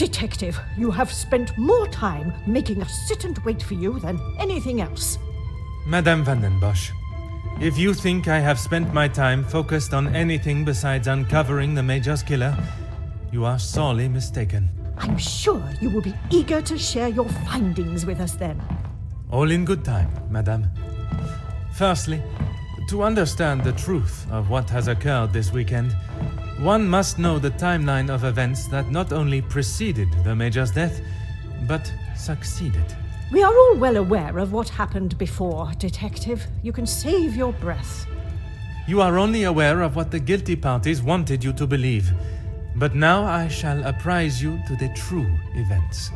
Detective, you have spent more time making us sit and wait for you than anything else. Madame Van den Bosch, if you think I have spent my time focused on anything besides uncovering the Major's killer, you are sorely mistaken. I'm sure you will be eager to share your findings with us then. All in good time, Madame. Firstly, to understand the truth of what has occurred this weekend, one must know the timeline of events that not only preceded the Major's death, but succeeded. We are all well aware of what happened before, Detective. You can save your breath. You are only aware of what the guilty parties wanted you to believe. But now I shall apprise you to the true events.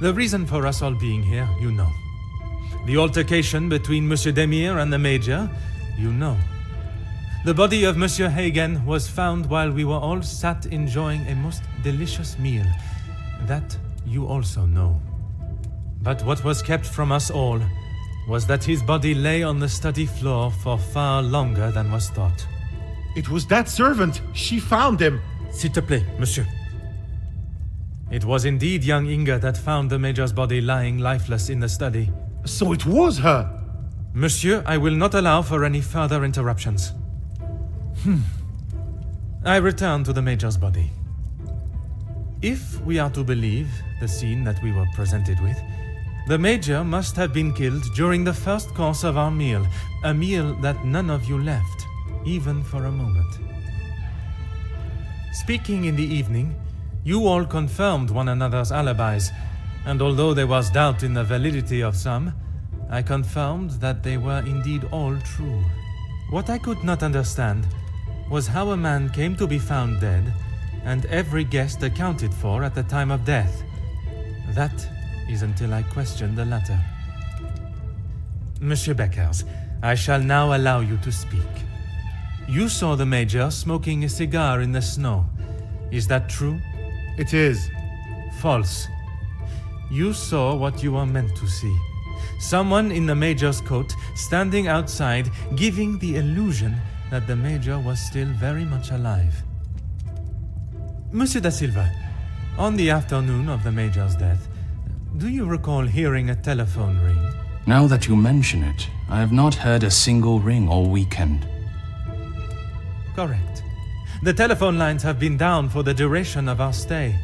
The reason for us all being here, you know. The altercation between Monsieur Demire and the Major, you know. The body of Monsieur Hagen was found while we were all sat enjoying a most delicious meal. That you also know. But what was kept from us all was that his body lay on the study floor for far longer than was thought. It was that servant. She found him. S'il te plaît, monsieur. It was indeed young Inga that found the Major's body lying lifeless in the study. So it was her. Monsieur, I will not allow for any further interruptions. I return to the Major's body. If we are to believe the scene that we were presented with, the Major must have been killed during the first course of our meal, a meal that none of you left, even for a moment. Speaking in the evening, you all confirmed one another's alibis, and although there was doubt in the validity of some, I confirmed that they were indeed all true. What I could not understand was how a man came to be found dead, and every guest accounted for at the time of death. That is until I questioned the latter. Monsieur Beckers, I shall now allow you to speak. You saw the Major smoking a cigar in the snow. Is that true? It is. False. You saw what you were meant to see. Someone in the Major's coat standing outside, giving the illusion that the Major was still very much alive. Monsieur da Silva, on the afternoon of the Major's death, do you recall hearing a telephone ring? Now that you mention it, I have not heard a single ring all weekend. Correct. The telephone lines have been down for the duration of our stay,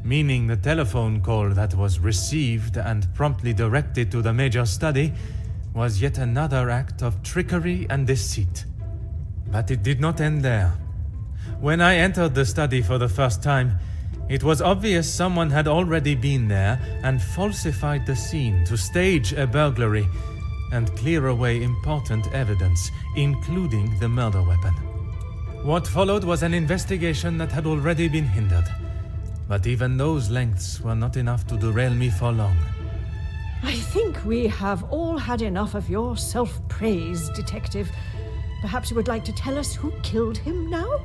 meaning the telephone call that was received and promptly directed to the Major's study was yet another act of trickery and deceit. But it did not end there. When I entered the study for the first time, it was obvious someone had already been there and falsified the scene to stage a burglary and clear away important evidence, including the murder weapon. What followed was an investigation that had already been hindered. But even those lengths were not enough to derail me for long. I think we have all had enough of your self-praise, Detective. Perhaps you would like to tell us who killed him now?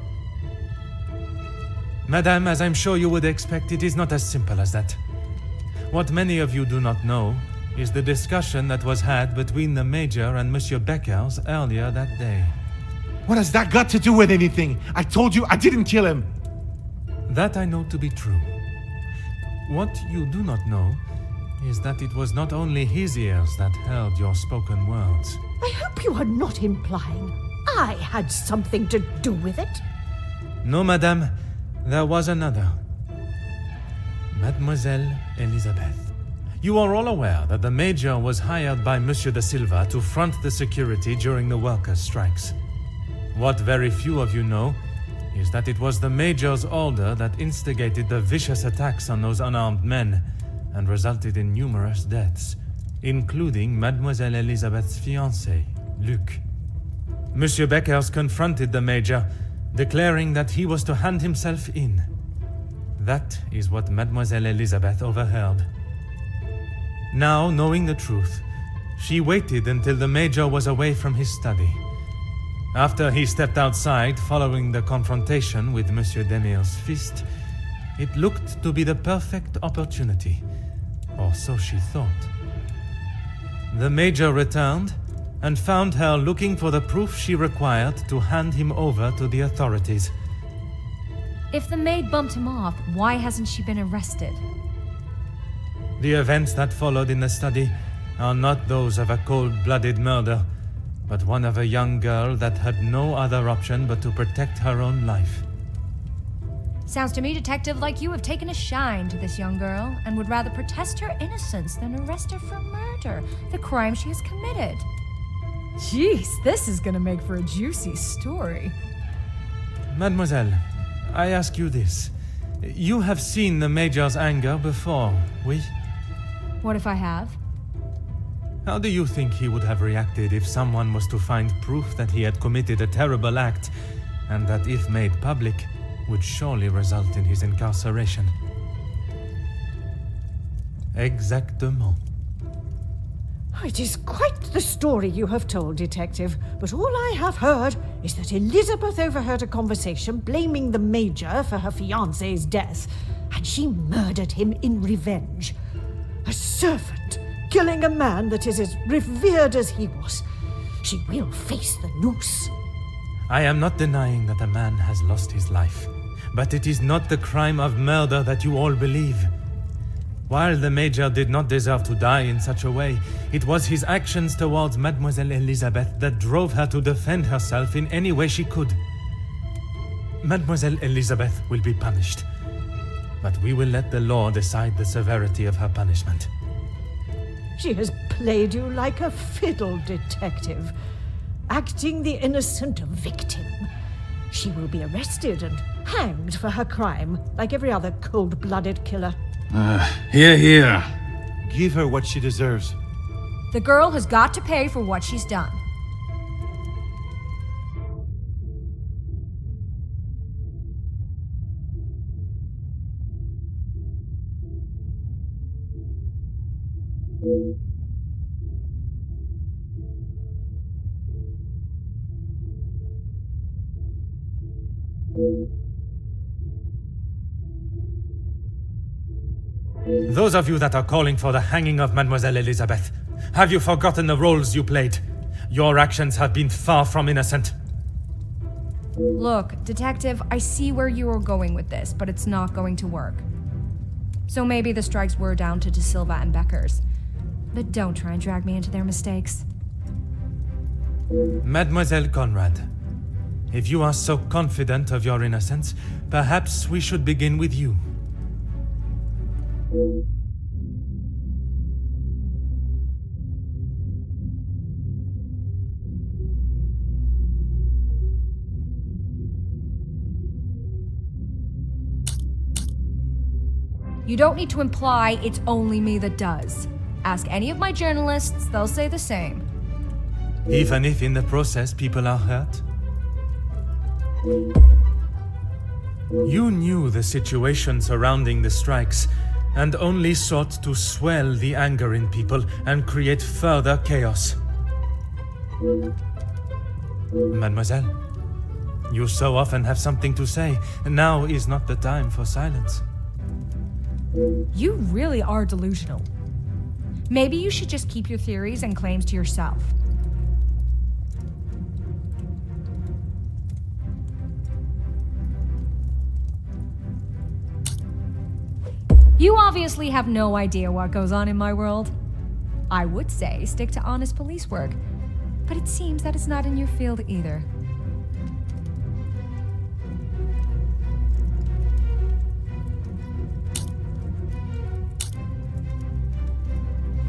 Madame, as I'm sure you would expect, it is not as simple as that. What many of you do not know is the discussion that was had between the Major and Monsieur Beckers earlier that day. What has that got to do with anything? I told you I didn't kill him. That I know to be true. What you do not know is that it was not only his ears that heard your spoken words. I hope you are not implying I had something to do with it. No, Madame, there was another. Mademoiselle Elisabeth. You are all aware that the Major was hired by Monsieur da Silva to front the security during the workers' strikes. What very few of you know is that it was the Major's order that instigated the vicious attacks on those unarmed men and resulted in numerous deaths, including Mademoiselle Elisabeth's fiancé, Luc. Monsieur Beckers confronted the Major, declaring that he was to hand himself in. That is what Mademoiselle Elisabeth overheard. Now, knowing the truth, she waited until the Major was away from his study. After he stepped outside following the confrontation with Monsieur Demire's fist, it looked to be the perfect opportunity, or so she thought. The Major returned and found her looking for the proof she required to hand him over to the authorities. If the maid bumped him off, why hasn't she been arrested? The events that followed in the study are not those of a cold-blooded murder, but one of a young girl that had no other option but to protect her own life. Sounds to me, Detective, like you have taken a shine to this young girl and would rather protest her innocence than arrest her for murder, the crime she has committed. Jeez, this is gonna make for a juicy story. Mademoiselle, I ask you this. You have seen the Major's anger before, oui? What if I have? How do you think he would have reacted if someone was to find proof that he had committed a terrible act, and that if made public, would surely result in his incarceration? Exactement. It is quite the story you have told, Detective, but all I have heard is that Elizabeth overheard a conversation blaming the Major for her fiancé's death, and she murdered him in revenge. A servant killing a man that is as revered as he was. She will face the noose. I am not denying that a man has lost his life, but it is not the crime of murder that you all believe. While the Major did not deserve to die in such a way, it was his actions towards Mademoiselle Elizabeth that drove her to defend herself in any way she could. Mademoiselle Elizabeth will be punished, but we will let the law decide the severity of her punishment. She has played you like a fiddle, Detective, acting the innocent victim. She will be arrested and hanged for her crime, like every other cold-blooded killer. Hear, hear. Give her what she deserves. The girl has got to pay for what she's done. Those of you that are calling for the hanging of Mademoiselle Elizabeth, have you forgotten the roles you played? Your actions have been far from innocent. Look, Detective, I see where you are going with this, but it's not going to work. So maybe the strikes were down to De Silva and Beckers. But don't try and drag me into their mistakes. Mademoiselle Conrad, if you are so confident of your innocence, perhaps we should begin with you. You don't need to imply it's only me that does. Ask any of my journalists, they'll say the same. Even if in the process people are hurt? You knew the situation surrounding the strikes, and only sought to swell the anger in people and create further chaos. Mademoiselle, you so often have something to say. Now is not the time for silence. You really are delusional. Maybe you should just keep your theories and claims to yourself. You obviously have no idea what goes on in my world. I would say stick to honest police work, but it seems that it's not in your field either.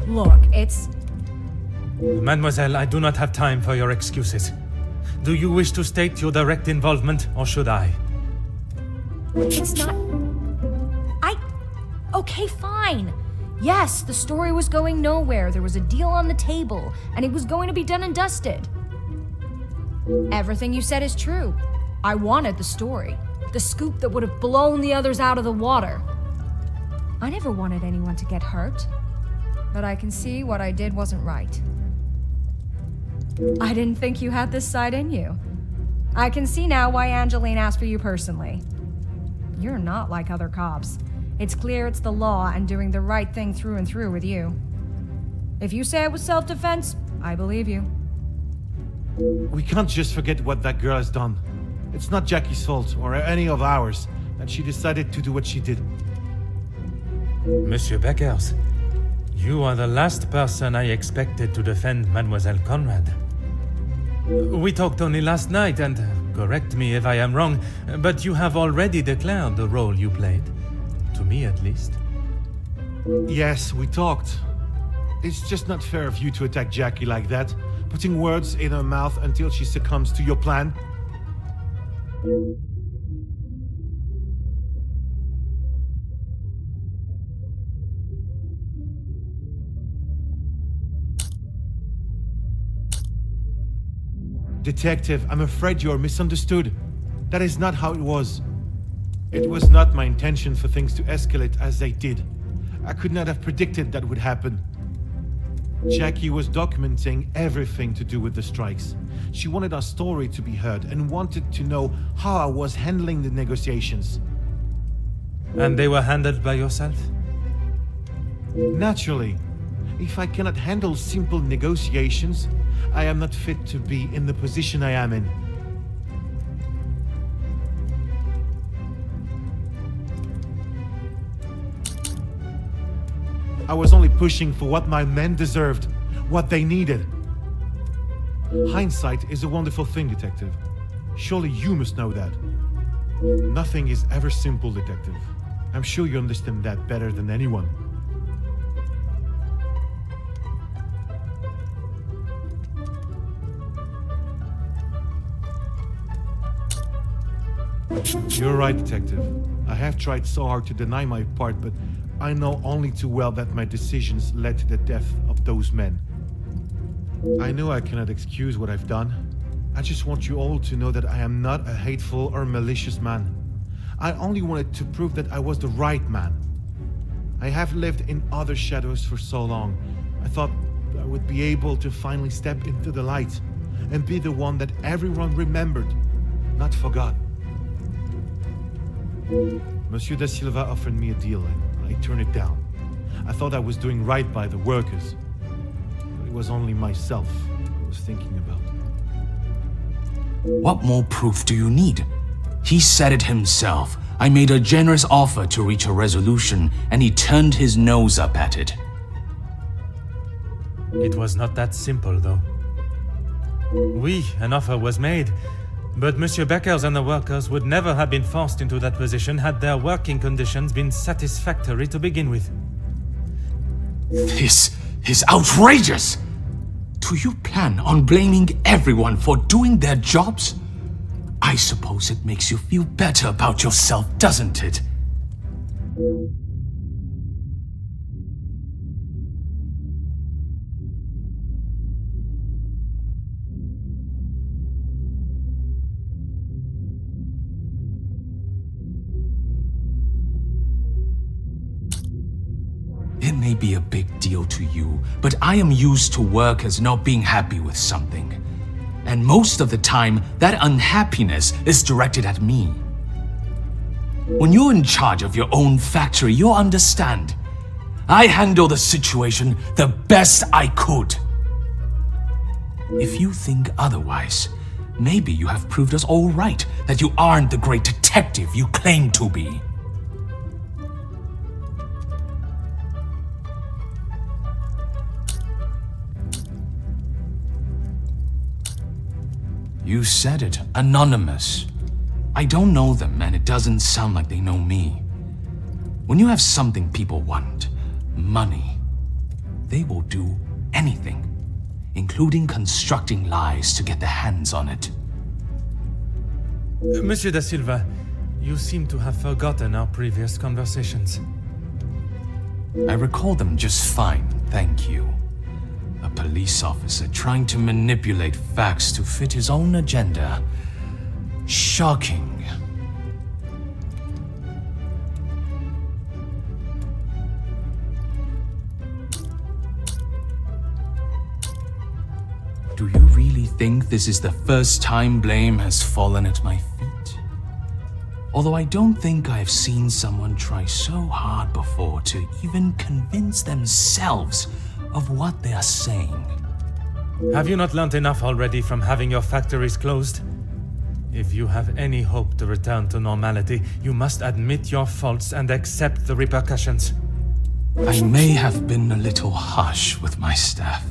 Look, it's... Mademoiselle, I do not have time for your excuses. Do you wish to state your direct involvement, or should I? It's not... Okay, fine. Yes, the story was going nowhere. There was a deal on the table, and it was going to be done and dusted. Everything you said is true. I wanted the story. The scoop that would have blown the others out of the water. I never wanted anyone to get hurt. But I can see what I did wasn't right. I didn't think you had this side in you. I can see now why Angeline asked for you personally. You're not like other cops. It's clear it's the law and doing the right thing through and through with you. If you say it was self-defense, I believe you. We can't just forget what that girl has done. It's not Jackie's fault, or any of ours. that she decided to do what she did. Monsieur Beckers, you are the last person I expected to defend Mademoiselle Conrad. We talked only last night, and correct me if I am wrong, but you have already declared the role you played. To me, at least. Yes, we talked. It's just not fair of you to attack Jackie like that, putting words in her mouth until she succumbs to your plan. Detective, I'm afraid you are misunderstood. That is not how it was. It was not my intention for things to escalate as they did. I could not have predicted that would happen. Jackie was documenting everything to do with the strikes. She wanted our story to be heard and wanted to know how I was handling the negotiations. And they were handled by yourself? Naturally. If I cannot handle simple negotiations, I am not fit to be in the position I am in. I was only pushing for what my men deserved, what they needed. Hindsight is a wonderful thing, Detective. Surely you must know that. Nothing is ever simple, Detective. I'm sure you understand that better than anyone. You're right, Detective. I have tried so hard to deny my part, but I know only too well that my decisions led to the death of those men. I know I cannot excuse what I've done. I just want you all to know that I am not a hateful or malicious man. I only wanted to prove that I was the right man. I have lived in other shadows for so long. I thought I would be able to finally step into the light and be the one that everyone remembered, not forgot. Monsieur da Silva offered me a deal and I turned it down. I thought I was doing right by the workers. But it was only myself I was thinking about. What more proof do you need? He said it himself. I made a generous offer to reach a resolution, and he turned his nose up at it. It was not that simple, though. An offer was made, but Monsieur Beckers and the workers would never have been forced into that position had their working conditions been satisfactory to begin with. This is outrageous! Do you plan on blaming everyone for doing their jobs? I suppose it makes you feel better about yourself, doesn't it? It may be a big deal to you, but I am used to workers not being happy with something. And most of the time, that unhappiness is directed at me. When you're in charge of your own factory, you'll understand. I handled the situation the best I could. If you think otherwise, maybe you have proved us all right that you aren't the great detective you claim to be. You said it, anonymous. I don't know them, and it doesn't sound like they know me. When you have something people want, money, they will do anything, including constructing lies to get their hands on it. Monsieur da Silva, you seem to have forgotten our previous conversations. I recall them just fine, thank you. A police officer trying to manipulate facts to fit his own agenda. Shocking. Do you really think this is the first time blame has fallen at my feet? Although I don't think I've seen someone try so hard before to even convince themselves of what they are saying. Have you not learned enough already from having your factories closed? If you have any hope to return to normality, you must admit your faults and accept the repercussions. I may have been a little harsh with my staff.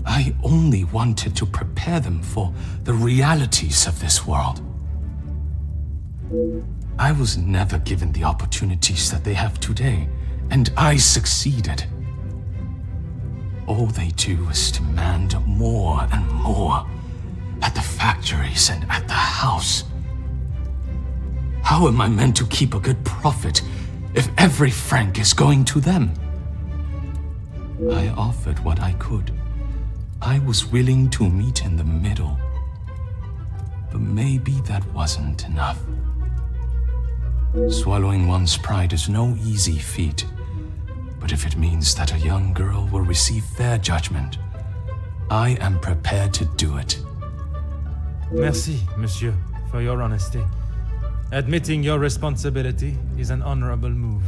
I only wanted to prepare them for the realities of this world. I was never given the opportunities that they have today, and I succeeded. All they do is demand more and more. At the factories and at the house. How am I meant to keep a good profit if every franc is going to them? I offered what I could. I was willing to meet in the middle. But maybe that wasn't enough. Swallowing one's pride is no easy feat. But if it means that a young girl will receive fair judgment, I am prepared to do it. Merci, monsieur, for your honesty. Admitting your responsibility is an honorable move.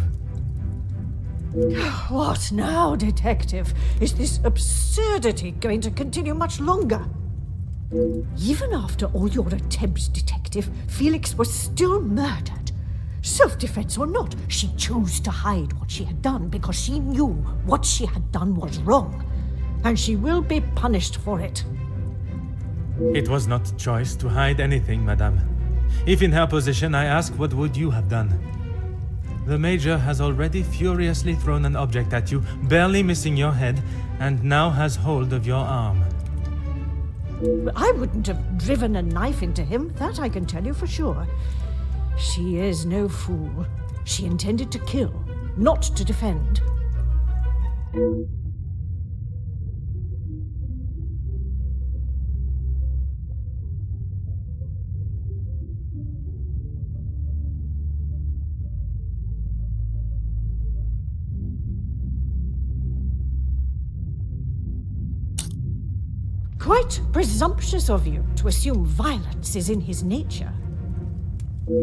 What now, Detective? Is this absurdity going to continue much longer? Even after all your attempts, Detective, Felix was still murdered. Self-defense or not, she chose to hide what she had done because she knew what she had done was wrong. And she will be punished for it. It was not choice to hide anything, madame. If in her position, I ask, what would you have done? The Major has already furiously thrown an object at you, barely missing your head, and now has hold of your arm. I wouldn't have driven a knife into him, that I can tell you for sure. She is no fool. She intended to kill, not to defend. Quite presumptuous of you to assume violence is in his nature.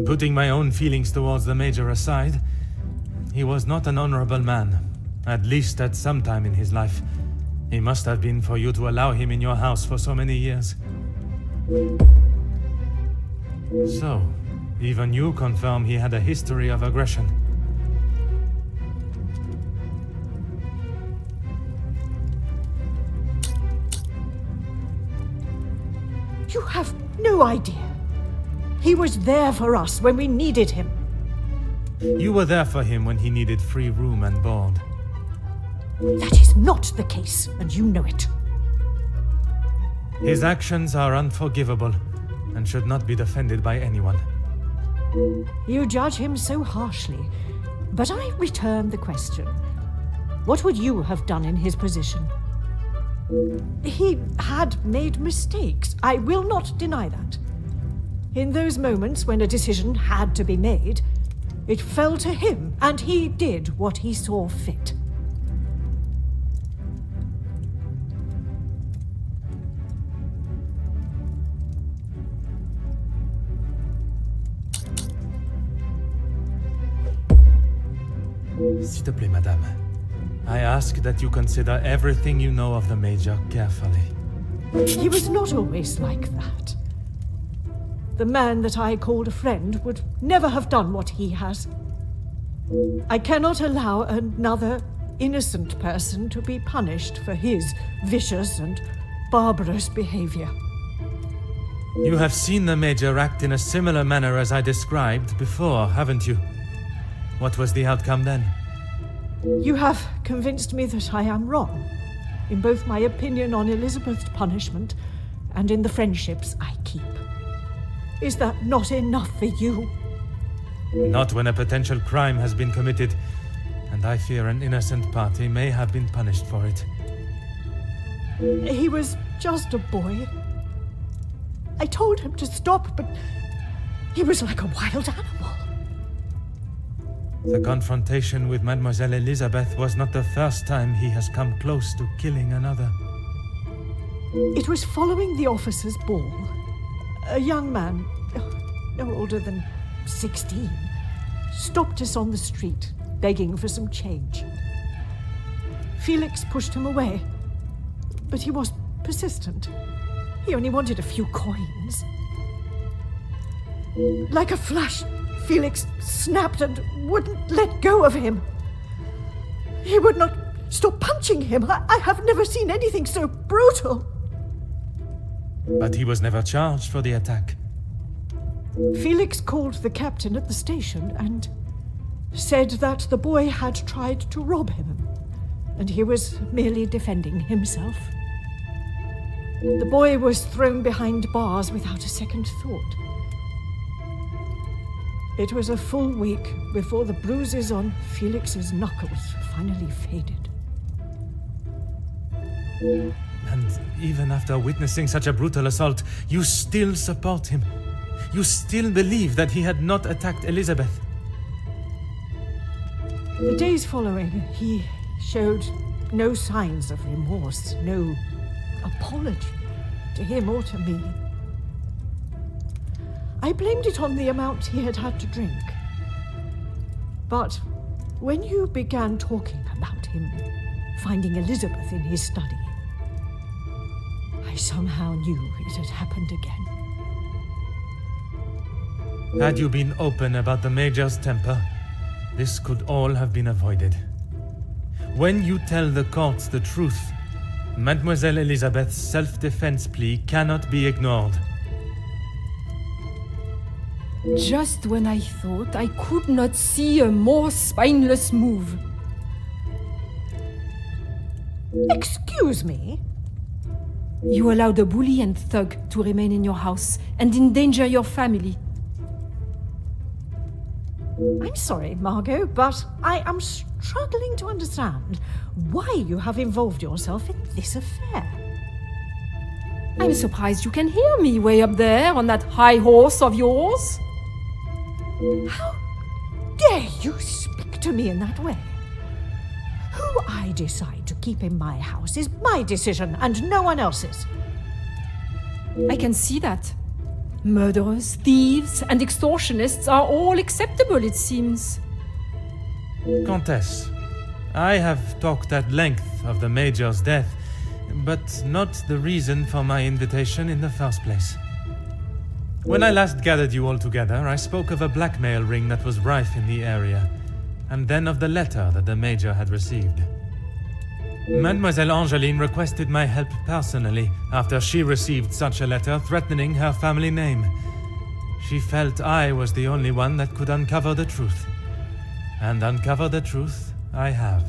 Putting my own feelings towards the Major aside, he was not an honorable man, at least at some time in his life. He must have been for you to allow him in your house for so many years. So, even you confirm he had a history of aggression. You have no idea. He was there for us when we needed him. You were there for him when he needed free room and board. That is not the case, and you know it. His actions are unforgivable and should not be defended by anyone. You judge him so harshly, but I return the question. What would you have done in his position? He had made mistakes. I will not deny that. In those moments when a decision had to be made, it fell to him, and he did what he saw fit. S'il te plaît, madame. I ask that you consider everything you know of the Major carefully. He was not always like that. The man that I called a friend would never have done what he has. I cannot allow another innocent person to be punished for his vicious and barbarous behavior. You have seen the Major act in a similar manner as I described before, haven't you? What was the outcome then? You have convinced me that I am wrong, in both my opinion on Elizabeth's punishment and in the friendships I keep. Is that not enough for you? Not when a potential crime has been committed, and I fear an innocent party may have been punished for it. He was just a boy. I told him to stop, but he was like a wild animal. The confrontation with Mademoiselle Elizabeth was not the first time he has come close to killing another. It was following the officers' ball. A young man, no older than 16, stopped us on the street, begging for some change. Felix pushed him away, but he was persistent. He only wanted a few coins. Like a flash, Felix snapped and wouldn't let go of him. He would not stop punching him. I have never seen anything so brutal. But he was never charged for the attack. Felix called the captain at the station and said that the boy had tried to rob him, and he was merely defending himself. The boy was thrown behind bars without a second thought. It was a full week before the bruises on Felix's knuckles finally faded. And even after witnessing such a brutal assault, you still support him. You still believe that he had not attacked Elizabeth. The days following, he showed no signs of remorse, no apology to him or to me. I blamed it on the amount he had had to drink. But when you began talking about him finding Elizabeth in his study, I somehow knew it had happened again. Had you been open about the Major's temper, this could all have been avoided. When you tell the courts the truth, Mademoiselle Elizabeth's self-defense plea cannot be ignored. Just when I thought I could not see a more spineless move. Excuse me? You allowed a bully and thug to remain in your house and endanger your family. I'm sorry, Margot, but I am struggling to understand why you have involved yourself in this affair. I'm surprised you can hear me way up there on that high horse of yours. How dare you speak to me in that way? Who I decide to keep in my house is my decision and no one else's. I can see that. Murderers, thieves, and extortionists are all acceptable, it seems. Countess, I have talked at length of the Major's death, but not the reason for my invitation in the first place. When I last gathered you all together, I spoke of a blackmail ring that was rife in the area, and then of the letter that the Major had received. Mademoiselle Angeline requested my help personally after she received such a letter threatening her family name. She felt I was the only one that could uncover the truth. And uncover the truth I have.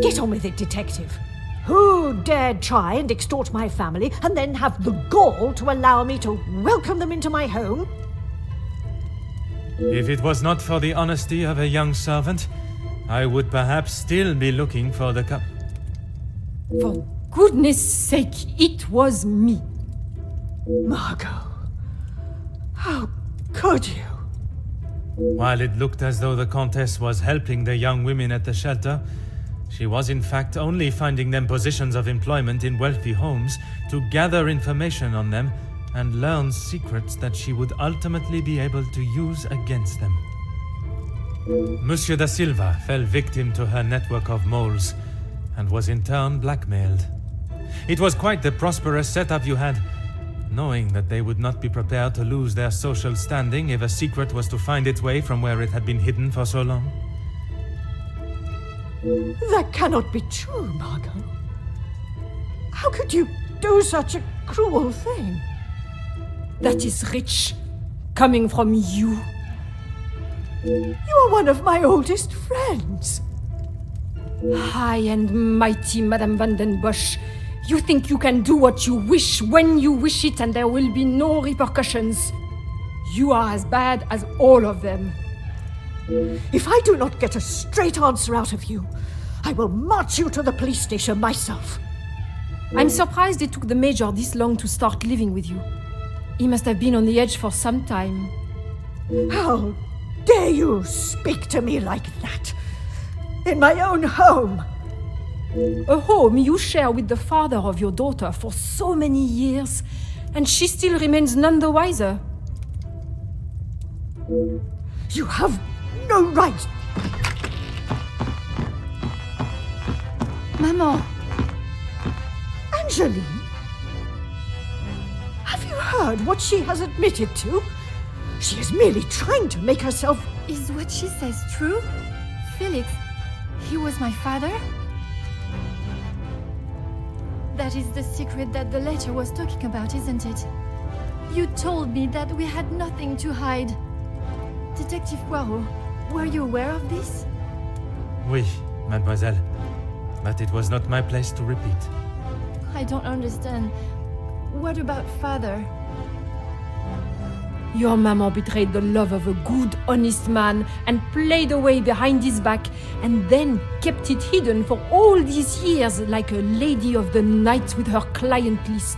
Get on with it, detective. Who dared try and extort my family and then have the gall to allow me to welcome them into my home? If it was not for the honesty of a young servant, I would perhaps still be looking for the For goodness sake, it was me. Margot, how could you? While it looked as though the Countess was helping the young women at the shelter, she was in fact only finding them positions of employment in wealthy homes to gather information on them and learn secrets that she would ultimately be able to use against them. Monsieur da Silva fell victim to her network of moles and was in turn blackmailed. It was quite the prosperous setup you had, knowing that they would not be prepared to lose their social standing if a secret was to find its way from where it had been hidden for so long. That cannot be true, Margot. How could you do such a cruel thing? That is rich, coming from you. You are one of my oldest friends. High and mighty Madame van den Bosch. You think you can do what you wish when you wish it and there will be no repercussions. You are as bad as all of them. If I do not get a straight answer out of you, I will march you to the police station myself. I'm surprised it took the Major this long to start living with you. He must have been on the edge for some time. How dare you speak to me like that? In my own home. A home you share with the father of your daughter for so many years, and she still remains none the wiser. You have no right. Maman, Angeline? Have you heard heard what she has admitted to? She is merely trying to make herself... Is what she says true? Felix, he was my father? That is the secret that the letter was talking about, isn't it? You told me that we had nothing to hide. Detective Poirot, were you aware of this? Oui, mademoiselle. But it was not my place to repeat. I don't understand. What about father? Your maman betrayed the love of a good, honest man and played away behind his back and then kept it hidden for all these years like a lady of the night with her client list.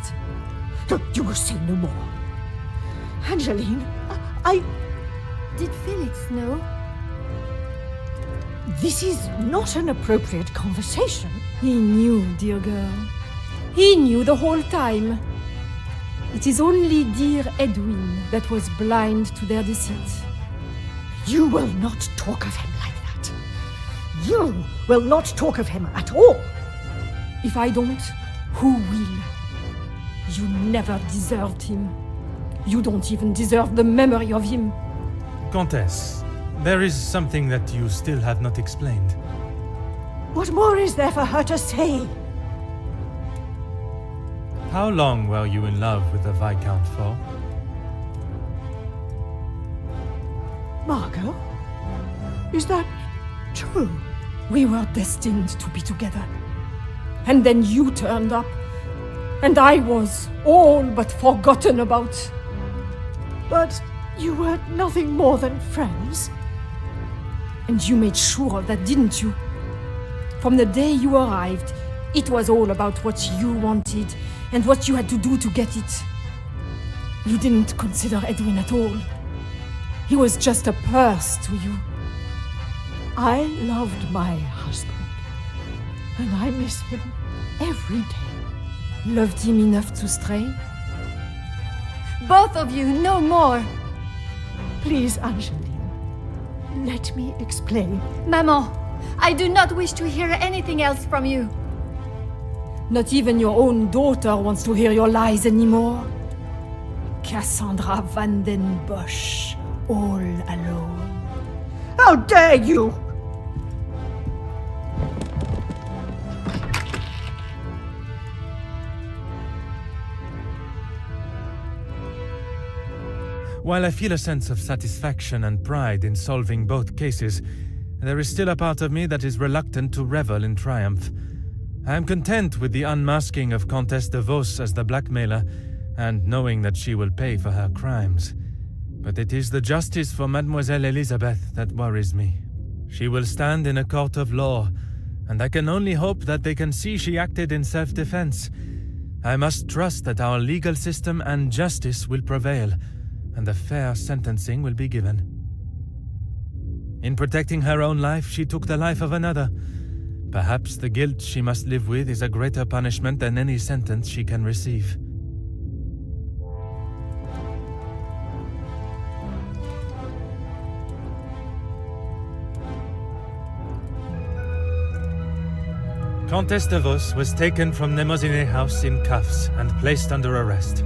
You will say no more. Angeline, I... Did Felix know? This is not an appropriate conversation. He knew, dear girl. He knew the whole time. It is only dear Edwin that was blind to their deceit. You will not talk of him like that. You will not talk of him at all. If I don't, who will? You never deserved him. You don't even deserve the memory of him. Comtesse, there is something that you still have not explained. What more is there for her to say? How long were you in love with the Viscount for? Margot? Is that true? We were destined to be together. And then you turned up. And I was all but forgotten about. But you were nothing more than friends. And you made sure of that, didn't you? From the day you arrived, it was all about what you wanted and what you had to do to get it. You didn't consider Edwin at all. He was just a purse to you. I loved my husband, and I miss him every day. Loved him enough to stray? Both of you, no more! Please, Angeline, let me explain. Maman, I do not wish to hear anything else from you. Not even your own daughter wants to hear your lies anymore. Cassandra Van den Bosch, all alone. How dare you! While I feel a sense of satisfaction and pride in solving both cases, there is still a part of me that is reluctant to revel in triumph. I am content with the unmasking of Comtesse de Vos as the blackmailer, and knowing that she will pay for her crimes. But it is the justice for Mademoiselle Elizabeth that worries me. She will stand in a court of law, and I can only hope that they can see she acted in self-defense. I must trust that our legal system and justice will prevail, and a fair sentencing will be given. In protecting her own life, she took the life of another. Perhaps the guilt she must live with is a greater punishment than any sentence she can receive. Comtesse de Vos was taken from Nemozinet House in cuffs and placed under arrest.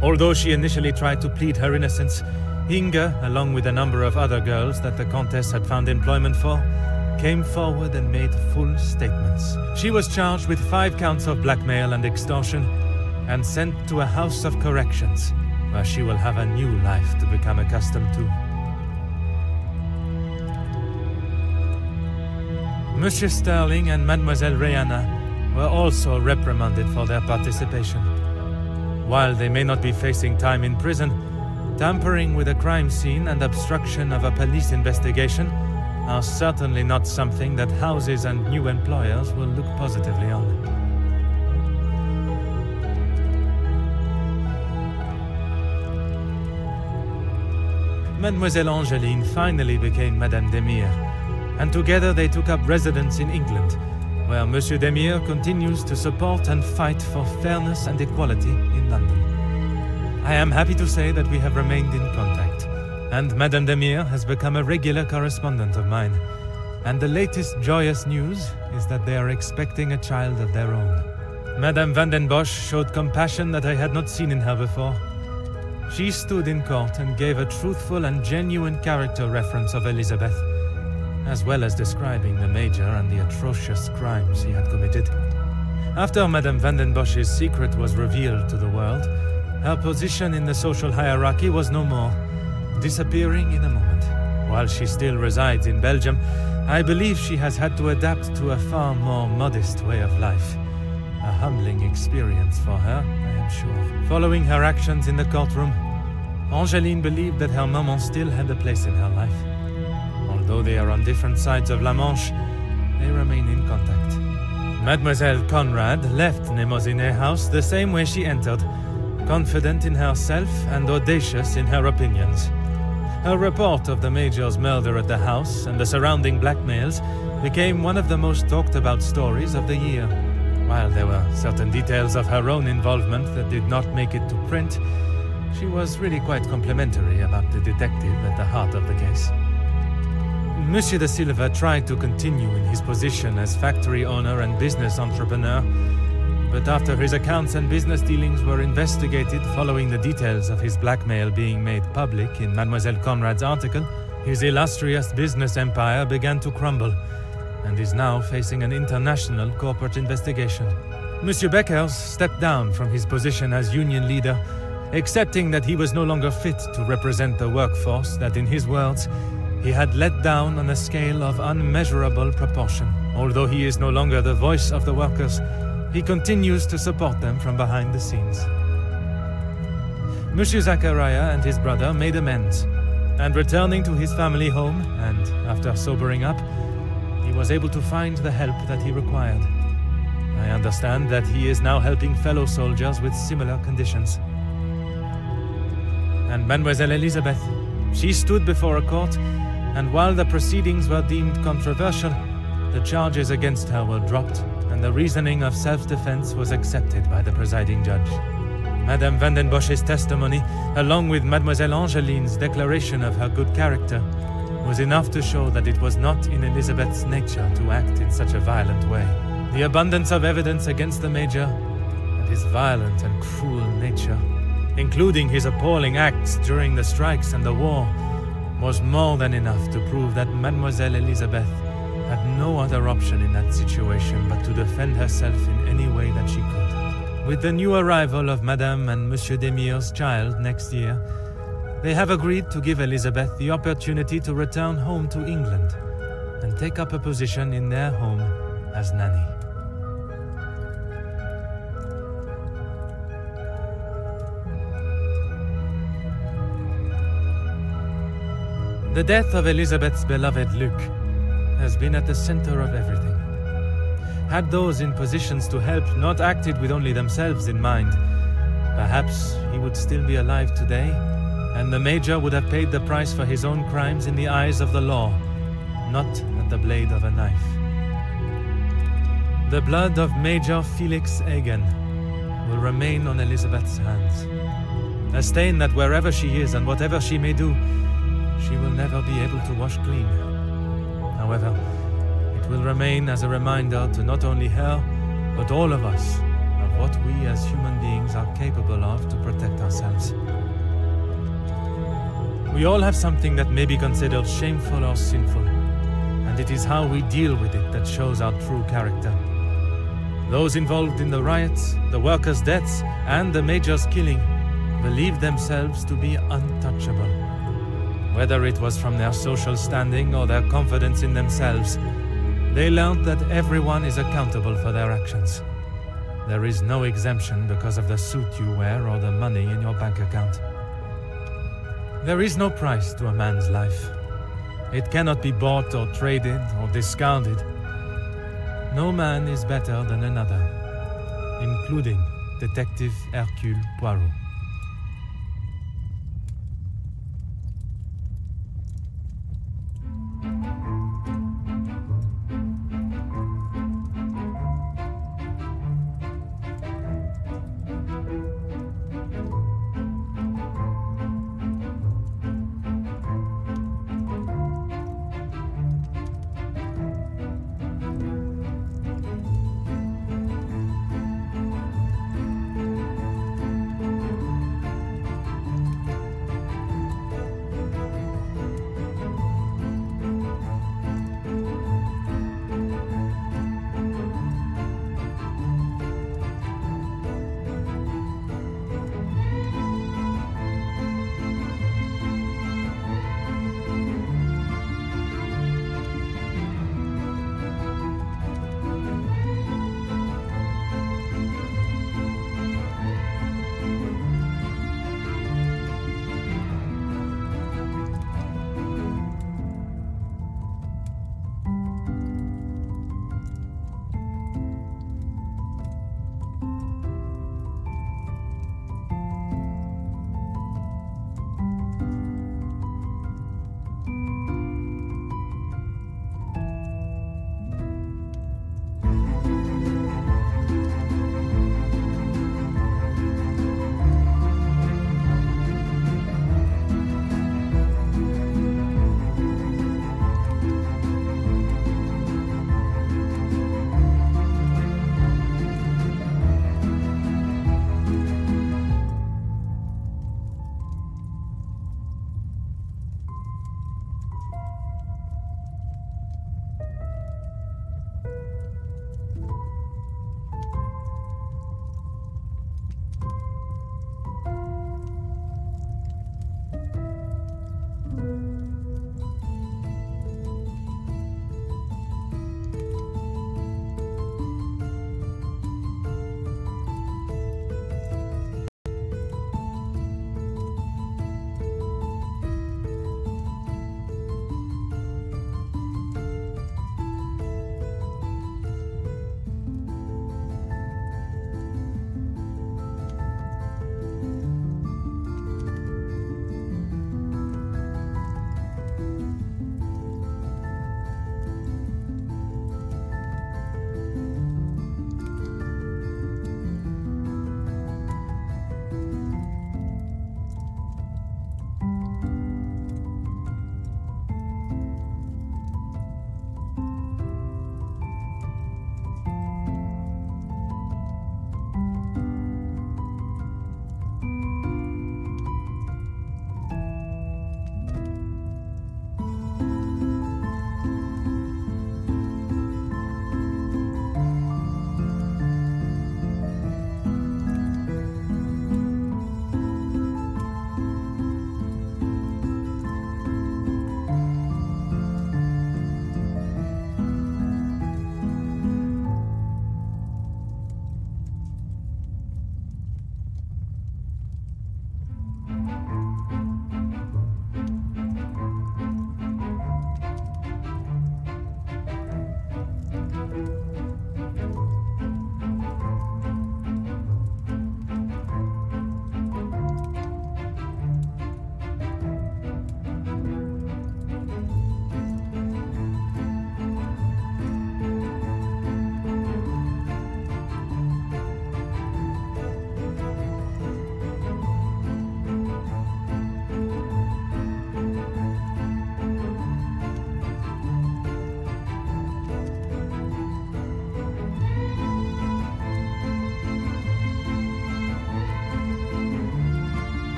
Although she initially tried to plead her innocence, Inge, along with a number of other girls that the Comtesse had found employment for, came forward and made full statements. She was charged with 5 counts of blackmail and extortion and sent to a house of corrections, where she will have a new life to become accustomed to. Monsieur Sterling and Mademoiselle Rihanna were also reprimanded for their participation. While they may not be facing time in prison, tampering with a crime scene and obstruction of a police investigation are certainly not something that houses and new employers will look positively on. Mademoiselle Angeline finally became Madame Demire, and together they took up residence in England, where Monsieur Demire continues to support and fight for fairness and equality in London. I am happy to say that we have remained in contact, and Madame Demire has become a regular correspondent of mine. And the latest joyous news is that they are expecting a child of their own. Madame Van den Bosch showed compassion that I had not seen in her before, She stood in court and gave a truthful and genuine character reference of Elizabeth, as well as describing the Major and the atrocious crimes he had committed. After Madame van den Bosch's secret was revealed to the world, her position in the social hierarchy was no more, disappearing in a moment. While she still resides in Belgium, I believe she has had to adapt to a far more modest way of life. A humbling experience for her, I am sure. Following her actions in the courtroom, Angeline believed that her maman still had a place in her life. Although they are on different sides of La Manche, they remain in contact. Mademoiselle Conrad left Nemozinet House the same way she entered, confident in herself and audacious in her opinions. Her report of the Major's murder at the house and the surrounding blackmails became one of the most talked about stories of the year. While there were certain details of her own involvement that did not make it to print, she was really quite complimentary about the detective at the heart of the case. Monsieur de Silva tried to continue in his position as factory owner and business entrepreneur, but after his accounts and business dealings were investigated following the details of his blackmail being made public in Mademoiselle Conrad's article, his illustrious business empire began to crumble and is now facing an international corporate investigation. Monsieur Beckers stepped down from his position as union leader, accepting that he was no longer fit to represent the workforce that, in his words, he had let down on a scale of unmeasurable proportion. Although he is no longer the voice of the workers, he continues to support them from behind the scenes. Monsieur Zachariah and his brother made amends, and returning to his family home, and after sobering up, he was able to find the help that he required. I understand that he is now helping fellow soldiers with similar conditions. And Mademoiselle Elizabeth, she stood before a court, and while the proceedings were deemed controversial, the charges against her were dropped, and the reasoning of self-defense was accepted by the presiding judge. Madame van den Bosch's testimony, along with Mademoiselle Angeline's declaration of her good character, was enough to show that it was not in Elizabeth's nature to act in such a violent way. The abundance of evidence against the Major, and his violent and cruel nature, including his appalling acts during the strikes and the war, was more than enough to prove that Mademoiselle Elizabeth had no other option in that situation but to defend herself in any way that she could. With the new arrival of Madame and Monsieur Demire's child next year, they have agreed to give Elizabeth the opportunity to return home to England and take up a position in their home as nanny. The death of Elizabeth's beloved Luc has been at the center of everything. Had those in positions to help not acted with only themselves in mind, perhaps he would still be alive today, and the Major would have paid the price for his own crimes in the eyes of the law, not at the blade of a knife. The blood of Major Felix Hagen will remain on Elizabeth's hands, a stain that wherever she is and whatever she may do, she will never be able to wash clean. However, it will remain as a reminder to not only her, but all of us, of what we as human beings are capable of to protect ourselves. We all have something that may be considered shameful or sinful, and it is how we deal with it that shows our true character. Those involved in the riots, the workers' deaths, and the Major's killing believed themselves to be untouchable. Whether it was from their social standing or their confidence in themselves, they learned that everyone is accountable for their actions. There is no exemption because of the suit you wear or the money in your bank account. There is no price to a man's life. It cannot be bought or traded or discarded. No man is better than another, including Detective Hercule Poirot.